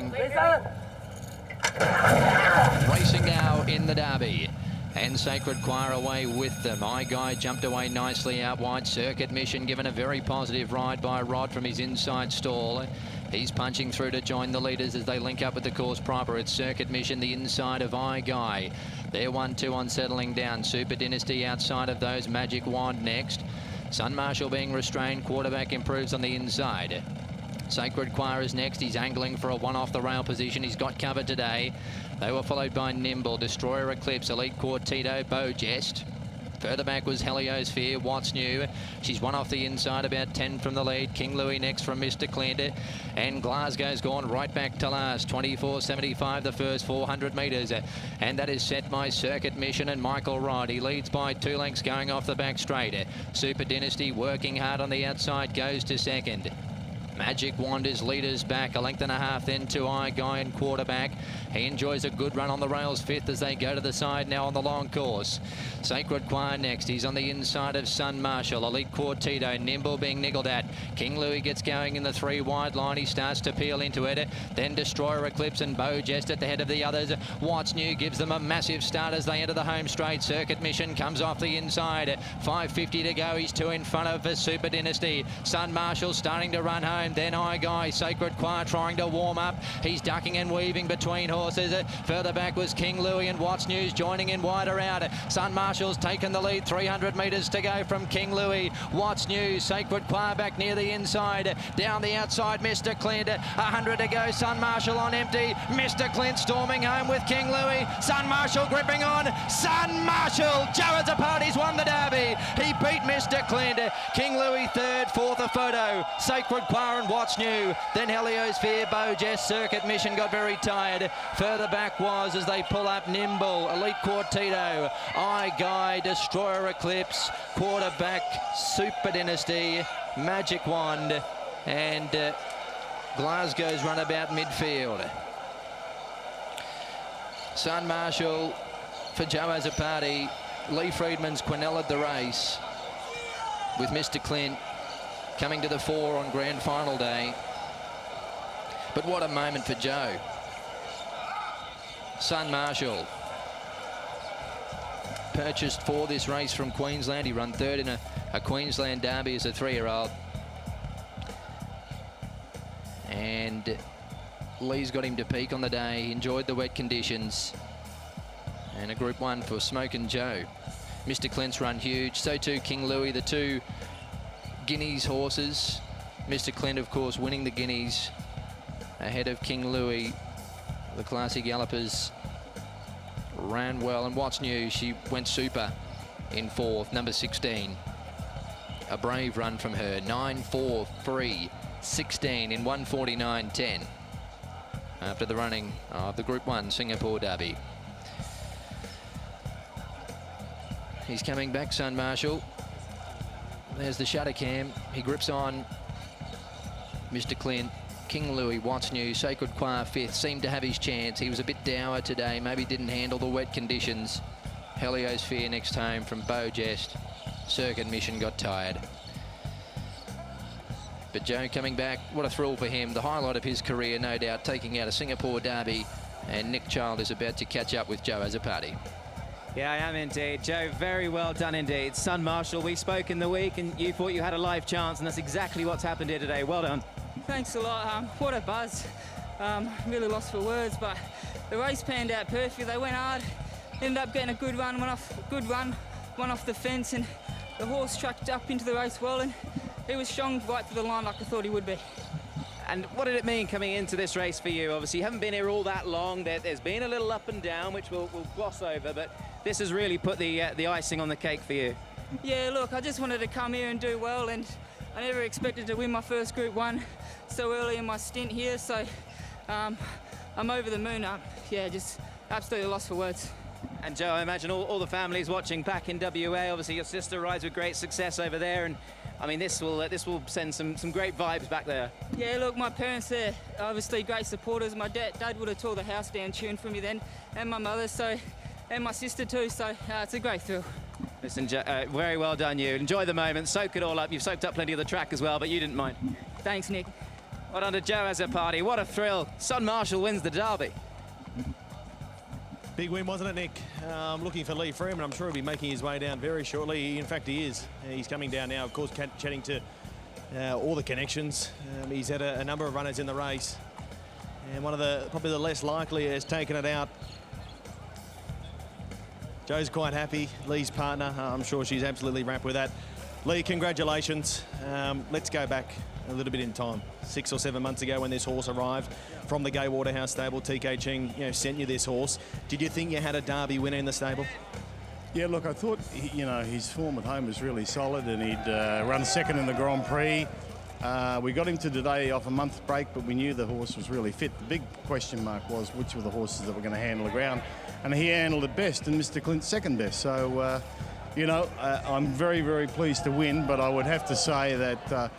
going. Racing now in the Derby. And Sacred Choir away with them. I Guy jumped away nicely out wide. Circuit Mission given a very positive ride by Rod from his inside stall. He's punching through to join the leaders as they link up with the course proper. It's Circuit Mission, the inside of I Guy. They're 1-2 on settling down. Super Dynasty outside of those. Magic Wand next. Sun Marshal being restrained. Quarterback improves on the inside. Sacred Choir is next. He's angling for a one off the rail position. He's got cover today. They were followed by Nimble, Destroyer Eclipse, Elite Quartito, Beau Jest. Further back was Heliosphere, What's New. She's one off the inside, about 10 from the lead. King Louis next from Mr. Clint. And Glasgow's gone right back to last. 24.75 the first 400 metres. And that is set by Circuit Mission and Michael Rod. He leads by 2 lengths going off the back straight. Super Dynasty working hard on the outside, goes to second. Magic Wand is leaders back, 1.5 lengths then to I Guy and quarterback. He enjoys a good run on the rails, 5th as they go to the side now on the long course. Sacred Choir next. He's on the inside of Sun Marshal. Elite Quartito, Nimble being niggled at. King Louis gets going in the 3 wide line. He starts to peel into it. Then Destroyer Eclipse and Beau Jest at the head of the others. What's New gives them a massive start as they enter the home straight. Circuit Mission comes off the inside. 5.50 to go. He's 2 in front of Super Dynasty. Sun Marshal starting to run home. Then I Guy, Sacred Choir trying to warm up. He's ducking and weaving between horses. Further back was King Louis and What's News joining in wider out. Sun Marshal's taken the lead, 300 metres to go from King Louis. What's News, Sacred Choir back near the inside. Down the outside, Mr. Clint. 100 to go, Sun Marshal on empty. Mr. Clint storming home with King Louis. Sun Marshal gripping on. Sun Marshal, Joe Azzopardi's won the Derby. He beat Mr. Clint. King Louis third, fourth a photo. Sacred Choir and What's New. Then Heliosphere, Beau Jest, Circuit Mission got very tired. Further back was, as they pull up, Nimble, Elite Quartito, I Guy, Destroyer Eclipse, quarterback, Super Dynasty, Magic Wand, and Glasgow's run about midfield. Sun Marshal for Joe Azzopardi. Lee Friedman's Quinella the race with Mr. Clint coming to the fore on grand final day. But what a moment for Joe. Sun Marshal, purchased for this race from Queensland. He ran third in a Queensland Derby as a 3-year-old. And Lee's got him to peak on the day. He enjoyed the wet conditions. And a Group 1 for Smokin' Joe. Mr. Clint's run huge. So too King Louis, the 2 Guineas horses. Mr. Clint, of course, winning the Guineas ahead of King Louis. The Classy Gallopers ran well, and What's New, she went super in 4th, number 16. A brave run from her, 9-4, 3, 16 in 1:49.10 after the running of the Group 1 Singapore Derby. He's coming back, Sun Marshal. There's the shutter cam. He grips on Mr. Clint. King Louis, What's New, Sacred Choir 5th, seemed to have his chance. He was a bit dour today, maybe didn't handle the wet conditions. Heliosphere next home from Beau Jest. Circuit Mission got tired. But Joe coming back, what a thrill for him. The highlight of his career, no doubt, taking out a Singapore Derby. And Nick Child is about to catch up with Joe Azzopardi. Yeah, I am indeed. Joe, very well done indeed. Sun Marshal, we spoke in the week and you thought you had a live chance, and that's exactly what's happened here today. Well done. Thanks a lot. What a buzz. Really lost for words, but the race panned out perfectly. They went hard, ended up getting a good run, one off the fence, and the horse trucked up into the race well, and he was strong right to the line like I thought he would be. And what did it mean coming into this race for you? Obviously, you haven't been here all that long. There's been a little up and down, which we'll gloss over, but this has really put the icing on the cake for you. Yeah, look, I just wanted to come here and do well, and I never expected to win my first Group 1 so early in my stint here, so I'm over the moon. Yeah, just absolutely lost for words. And Joe, I imagine all the families watching back in WA. Obviously, your sister rides with great success over there, and I mean, this will send some great vibes back there. Yeah, look, my parents there, obviously great supporters. My dad would have tore the house down cheering for me then, and my mother, and my sister too, so it's a great thrill. Listen, very well done you. Enjoy the moment, soak it all up. You've soaked up plenty of the track as well, but you didn't mind. Thanks, Nick. Well done to Joe as a party. What a thrill. Sun Marshall wins the Derby. Big win, wasn't it, Nick? Looking for Lee Freeman. I'm sure he'll be making his way down very shortly. In fact, he is. He's coming down now, of course, chatting to all the connections. He's had a number of runners in the race. And one of the, probably the less likely, has taken it out. Joe's quite happy. Lee's partner, I'm sure she's absolutely wrapped with that. Lee, congratulations. Let's go back a little bit in time. 6 or 7 months ago when this horse arrived from the Gay Waterhouse stable, TK Ching, sent you this horse. Did you think you had a Derby winner in the stable? Yeah, look, I thought, his form at home was really solid, and he'd run second in the Grand Prix. We got him to today off a month break, but we knew the horse was really fit. The big question mark was which were the horses that were going to handle the ground, and he handled it best, and Mr. Clint second best. So, I'm very, very pleased to win, but I would have to say that,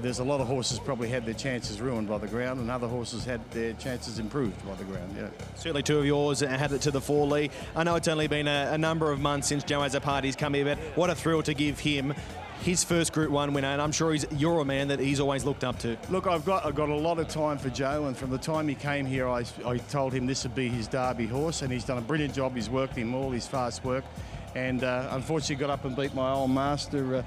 there's a lot of horses probably had their chances ruined by the ground, and other horses had their chances improved by the ground. Yeah. Certainly two of yours had it to the fore, Lee. I know it's only been a number of months since Joe Azzopardi's come here, but what a thrill to give him his first Group 1 winner, and I'm sure you're a man that he's always looked up to. Look, I've got a lot of time for Joe, and from the time he came here, I told him this would be his Derby horse, and he's done a brilliant job. He's worked him all his fast work, and unfortunately got up and beat my old master,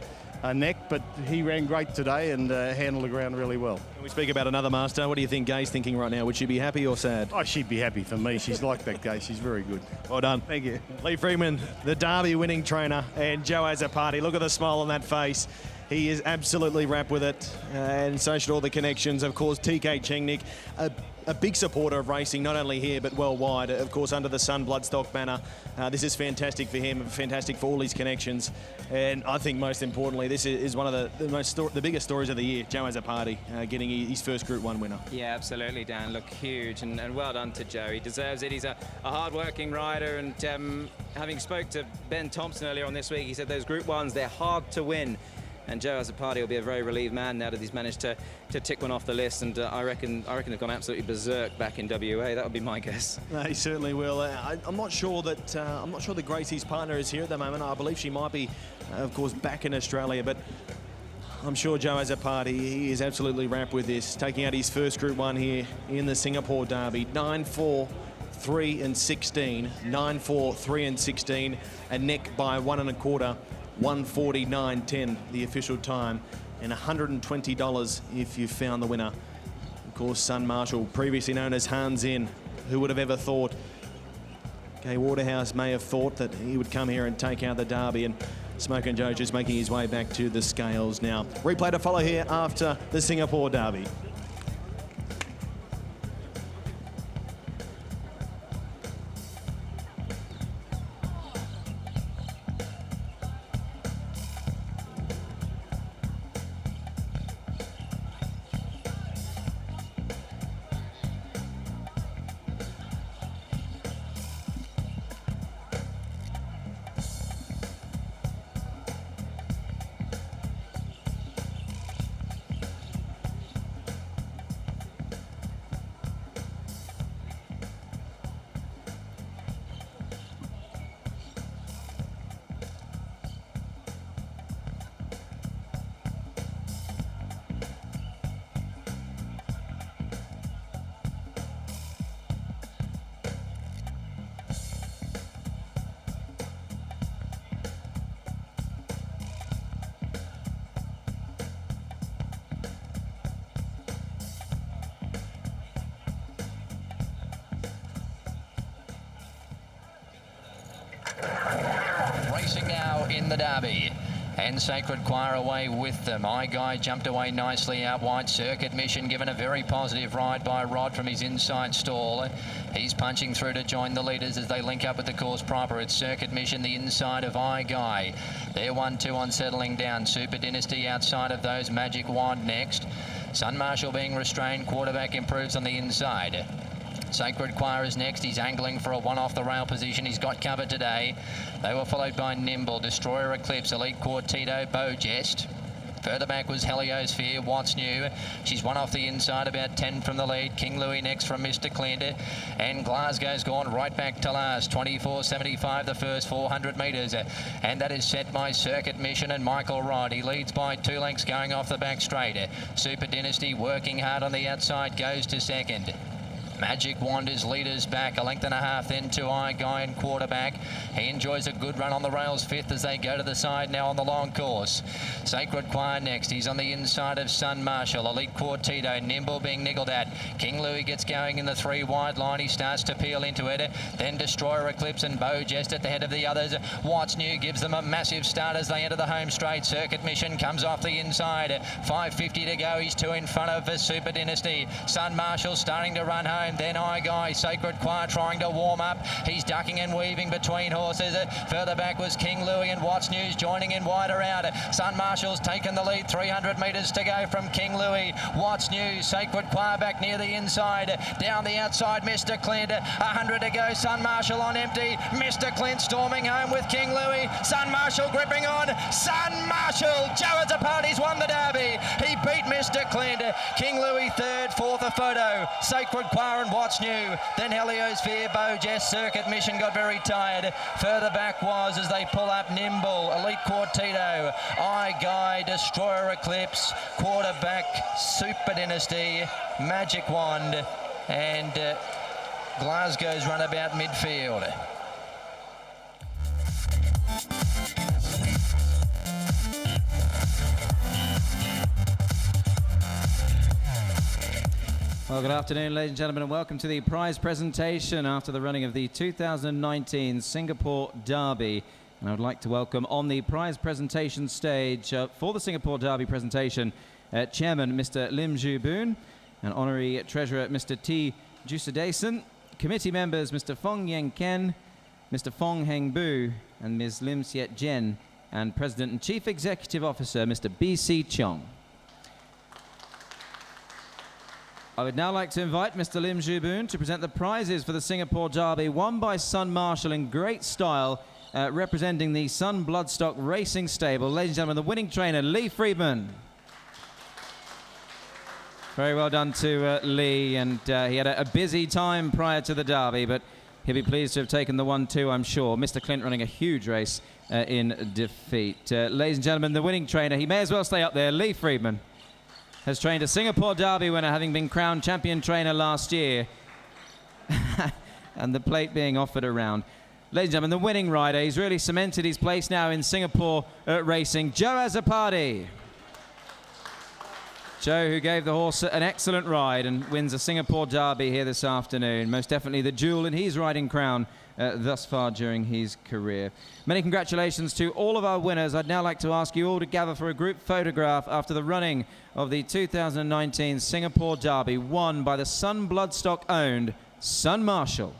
Neck, but he ran great today and handled the ground really well. When we speak about another master, what do you think Gay's thinking right now? Would she be happy or sad? Oh, she'd be happy for me. She's like that, Gay. She's very good. Well done. Thank you. Lee Freeman, the Derby winning trainer, and Joe Azzopardi. Look at the smile on that face. He is absolutely wrapped with it, and so should all the connections. Of course, TK Ching, Nick, a big supporter of racing, not only here but worldwide, of course, under the Sun Bloodstock banner. This is fantastic for him, fantastic for all his connections, and I think most importantly, this is one of the biggest stories of the year. Joe Azzopardi getting his first Group 1 winner. Yeah, absolutely, Dan. Look, huge, and well done to Joe. He deserves it. He's a hard-working rider, and having spoke to Ben Thompson earlier on this week, he said those Group 1s, they're hard to win. And Joe Azzopardi will be a very relieved man now that he's managed to tick one off the list. And I reckon they've gone absolutely berserk back in WA. That would be my guess. No, he certainly will. I'm not sure that Gracie's partner is here at the moment. I believe she might be, of course, back in Australia. But I'm sure Joe Azzopardi, he is absolutely wrapped with this, taking out his first Group 1 here in the Singapore Derby. 9-4. 3 and 16, 9-4, 3 and 16, a neck by 1 1/4. 1:49.10 the official time, and $120 if you found the winner. Of course, Sun Marshall, previously known as Hans In. Who would have ever thought? Gay Waterhouse may have thought that he would come here and take out the Derby, and Smokin' Joe just making his way back to the scales now. Replay to follow here after the Singapore Derby. Racing now in the Derby, and Sacred Choir away with them. My Guy jumped away nicely out wide. Circuit Mission given a very positive ride by Rod from his inside stall. He's punching through to join the leaders as they link up with the course proper. It's Circuit Mission, the inside of My Guy. They're 1-2 on settling down. Super Dynasty outside of those. Magic Wand next. Sun Marshall being restrained. Quarterback improves on the inside. Sacred Choir is next. He's angling for a one off the rail position. He's got cover today. They were followed by Nimble, Destroyer Eclipse, Elite Quartito, Bojest. Further back was Heliosphere, What's New. She's one off the inside, about 10 from the lead. King Louis next from Mr. Clint. And Glasgow's gone right back to last. 24.75 the first 400 metres. And that is set by Circuit Mission and Michael Rod. He leads by 2 lengths going off the back straight. Super Dynasty working hard on the outside, goes to second. Magic Wand is leaders back, 1.5 lengths then to I Guy and quarterback. He enjoys a good run on the rails, 5th as they go to the side now on the long course. Sacred Choir next. He's on the inside of Sun Marshall. Elite Quartito, Nimble being niggled at. King Louis gets going in the 3 wide line. He starts to peel into it. Then Destroyer Eclipse and Beau Jest at the head of the others. What's New gives them a massive start as they enter the home straight. Circuit Mission comes off the inside. 5.50 to go. He's 2 in front of Super Dynasty. Sun Marshall starting to run home. Then I Guy, Sacred Choir trying to warm up. He's ducking and weaving between horses. Further back was King Louis and What's News joining in wider out. Sun Marshall's taken the lead, 300 metres to go from King Louis. What's News, Sacred Choir back near the inside. Down the outside, Mr. Clint. 100 to go, Sun Marshall on empty. Mr. Clint storming home with King Louis. Sun Marshall gripping on. Sun Marshall, Joe Azzapardi's won the Derby. He beat Mr. Clint. King Louis third, fourth a photo. Sacred Choir and What's New. Then Heliosphere, Beau Jest, Circuit Mission got very tired. Further back was, as they pull up, Nimble, Elite Quartito, I Guy, Destroyer Eclipse, quarterback, Super Dynasty, Magic Wand, and Glasgow's runabout midfield. Well, good afternoon, ladies and gentlemen, and welcome to the prize presentation after the running of the 2019 Singapore Derby. And I would like to welcome on the prize presentation stage for the Singapore Derby presentation, Chairman Mr. Lim Ju Boon, and Honorary Treasurer Mr. T. Jusadason, committee members Mr. Fong Yen Ken, Mr. Fong Heng Bu, and Ms. Lim Siet Jen, and President and Chief Executive Officer Mr. B.C. Chong. I would now like to invite Mr. Lim Ju Boon to present the prizes for the Singapore Derby, won by Sun Marshall in great style, representing the Sun Bloodstock Racing Stable. Ladies and gentlemen, the winning trainer, Lee Friedman. Very well done to Lee, and he had a busy time prior to the Derby, but he'll be pleased to have taken the 1-2, I'm sure. Mr. Clint running a huge race in defeat. Ladies and gentlemen, the winning trainer, he may as well stay up there, Lee Friedman, has trained a Singapore Derby winner, having been crowned champion trainer last year, and the plate being offered around. Ladies and gentlemen, the winning rider, he's really cemented his place now in Singapore racing, Joe Azzapardi. Joe, who gave the horse an excellent ride and wins a Singapore Derby here this afternoon. Most definitely the jewel in his riding crown thus far during his career. Many congratulations to all of our winners. I'd now like to ask you all to gather for a group photograph after the running of the 2019 Singapore Derby, won by the Sun Bloodstock-owned Sun Marshall.